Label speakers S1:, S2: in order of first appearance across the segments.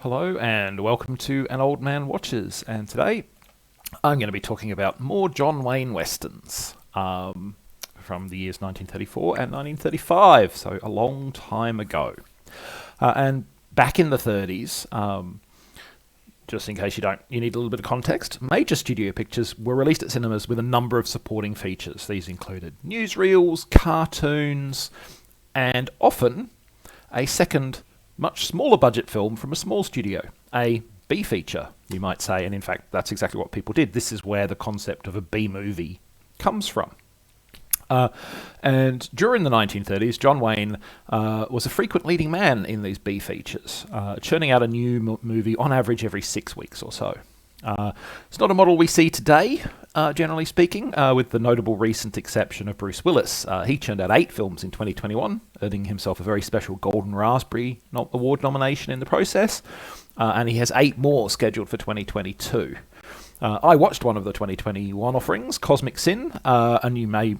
S1: Hello and welcome to An Old Man Watches, and today I'm going to be talking about more John Wayne westerns from the years 1934 and 1935, so a long time ago. And back in the 30s, just in case you need a little bit of context, major studio pictures were released at cinemas with a number of supporting features. These included newsreels, cartoons, and often a second, much smaller budget film from a small studio, a B feature, you might say, and in fact that's exactly what people did. This is where the concept of a B movie comes from. And during the 1930s, John Wayne was a frequent leading man in these B features, churning out a new movie on average every 6 weeks or so. It's not a model we see today, generally speaking, with the notable recent exception of Bruce Willis. He churned out 8 films in 2021, earning himself a very special Golden Raspberry Award nomination in the process, and he has 8 more scheduled for 2022. I watched one of the 2021 offerings, Cosmic Sin, and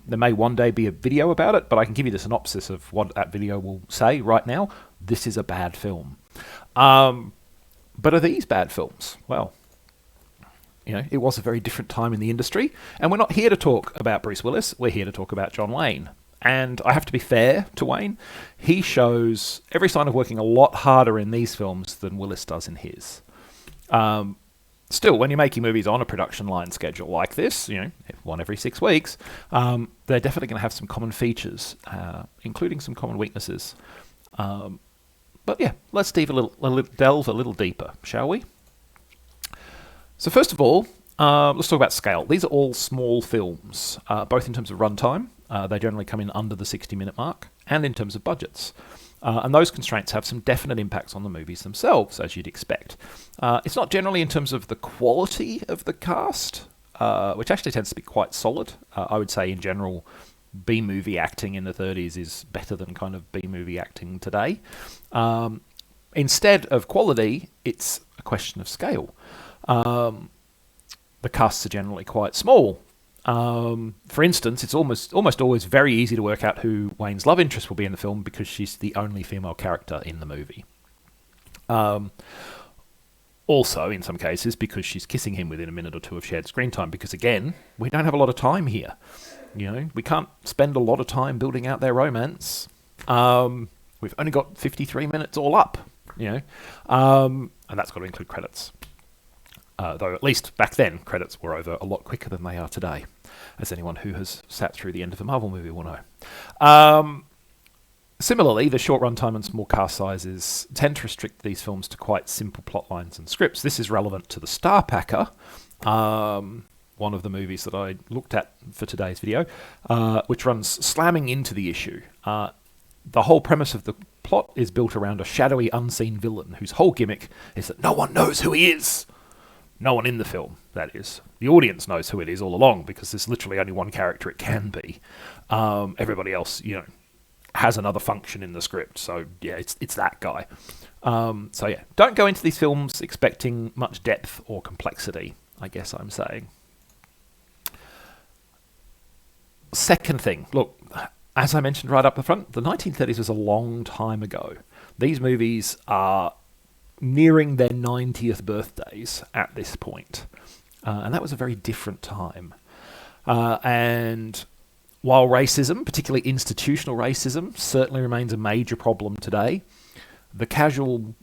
S1: there may one day be a video about it, but I can give you the synopsis of what that video will say right now. This is a bad film. But are these bad films? Well, it was a very different time in the industry, and we're not here to talk about Bruce Willis, we're here to talk about John Wayne. And I have to be fair to Wayne, he shows every sign of working a lot harder in these films than Willis does in his. Still, when you're making movies on a production line schedule like this, one every 6 weeks, they're definitely going to have some common features, including some common weaknesses. But yeah, let's delve a little deeper, shall we? So first of all, let's talk about scale. These are all small films, both in terms of runtime. They generally come in under the 60-minute mark, and in terms of budgets. And those constraints have some definite impacts on the movies themselves, as you'd expect. It's not generally in terms of the quality of the cast, which actually tends to be quite solid. I would say in general, B-movie acting in the 30s is better than kind of B-movie acting today. Instead of quality, it's a question of scale. The casts are generally quite small. For instance, it's almost always very easy to work out who Wayne's love interest will be in the film because she's the only female character in the movie. Also, in some cases, because she's kissing him within a minute or two of shared screen time, because again, we don't have a lot of time here. We can't spend a lot of time building out their romance. We've only got 53 minutes all up, and that's got to include credits. Though at least back then, credits were over a lot quicker than they are today, as anyone who has sat through the end of a Marvel movie will know. Similarly, the short runtime and small cast sizes tend to restrict these films to quite simple plot lines and scripts. This is relevant to The Star Packer, one of the movies that I looked at for today's video, which runs slamming into the issue. The whole premise of the plot is built around a shadowy, unseen villain whose whole gimmick is that no one knows who he is. No one in the film, that is. The audience knows who it is all along because there's literally only one character it can be. Everybody else, has another function in the script. So, yeah, it's that guy. Don't go into these films expecting much depth or complexity, I guess I'm saying. Second thing, look, as I mentioned right up the front, the 1930s was a long time ago. These movies are nearing their 90th birthdays at this point. And that was a very different time. And while racism, particularly institutional racism, certainly remains a major problem today, the casual,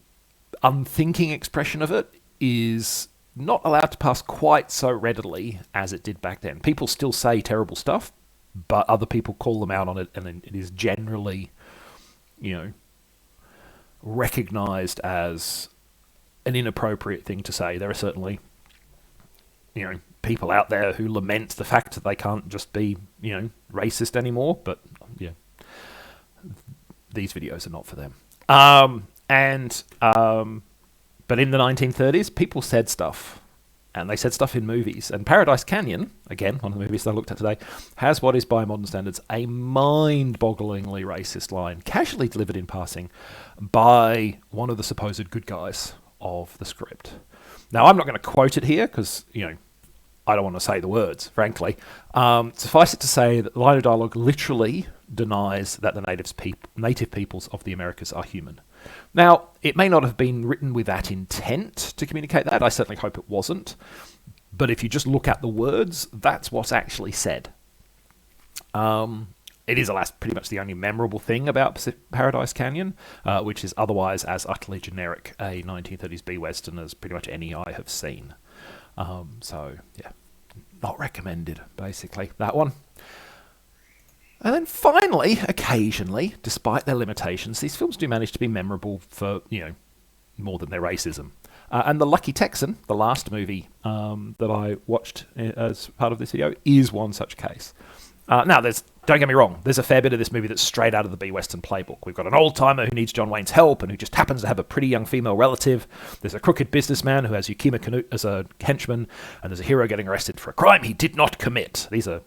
S1: unthinking expression of it is not allowed to pass quite so readily as it did back then. People still say terrible stuff, but other people call them out on it, and it is generally, recognized as an inappropriate thing to say. There are certainly, people out there who lament the fact that they can't just be, racist anymore, but yeah, these videos are not for them. But in the 1930s, people said stuff, and they said stuff in movies. And Paradise Canyon, again, one of the movies that I looked at today, has what is by modern standards a mind-bogglingly racist line, casually delivered in passing by one of the supposed good guys of the script. Now, I'm not going to quote it here because, I don't want to say the words, frankly. Suffice it to say that the line of dialogue literally denies that the native peoples of the Americas are human. Now, it may not have been written with that intent to communicate that. I certainly hope it wasn't. But if you just look at the words, that's what's actually said. It is, alas, pretty much the only memorable thing about Paradise Canyon, which is otherwise as utterly generic a 1930s B-Western as pretty much any I have seen. So, yeah, not recommended, basically, that one. And then finally, occasionally, despite their limitations, these films do manage to be memorable for, more than their racism. And The Lucky Texan, the last movie that I watched as part of this video, is one such case. Now, don't get me wrong, there's a fair bit of this movie that's straight out of the B-Western playbook. We've got an old-timer who needs John Wayne's help and who just happens to have a pretty young female relative. There's a crooked businessman who has Yukima Canute as a henchman, and there's a hero getting arrested for a crime he did not commit. These are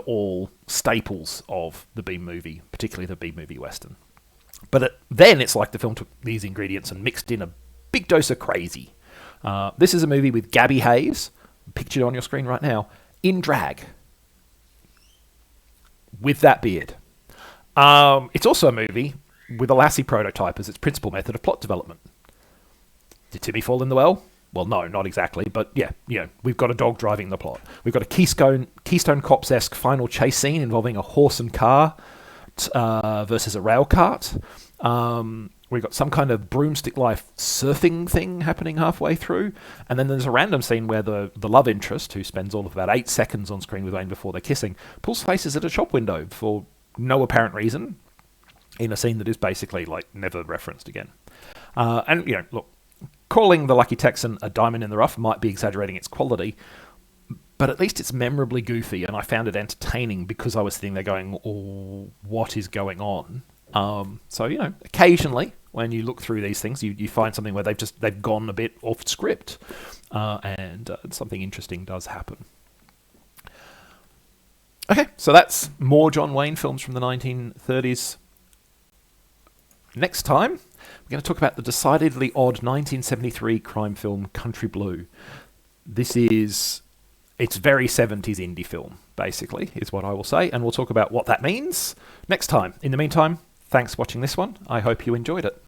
S1: all staples of the B-movie, particularly the B-movie Western. But then it's like the film took these ingredients and mixed in a big dose of crazy. This is a movie with Gabby Hayes, pictured on your screen right now, in drag, with that beard. It's also a movie with a lassie prototype as its principal method of plot development. Did Timmy fall in the well? Well, no, not exactly, but yeah, we've got a dog driving the plot. We've got a Keystone Cops-esque final chase scene involving a horse and car versus a rail cart. We've got some kind of broomstick life surfing thing happening halfway through, and then there's a random scene where the love interest, who spends all of about 8 seconds on screen with Wayne before they're kissing, pulls faces at a shop window for no apparent reason, in a scene that is basically never referenced again. And look, calling The Lucky Texan a diamond in the rough might be exaggerating its quality, but at least it's memorably goofy, and I found it entertaining because I was sitting there going, "Oh, what is going on?" So occasionally when you look through these things, you find something where they've gone a bit off script, and something interesting does happen. Okay, so that's more John Wayne films from the 1930s. Next time, we're going to talk about the decidedly odd 1973 crime film Country Blue. It's very 70s indie film, basically, is what I will say, and we'll talk about what that means next time. In the meantime, thanks for watching this one. I hope you enjoyed it.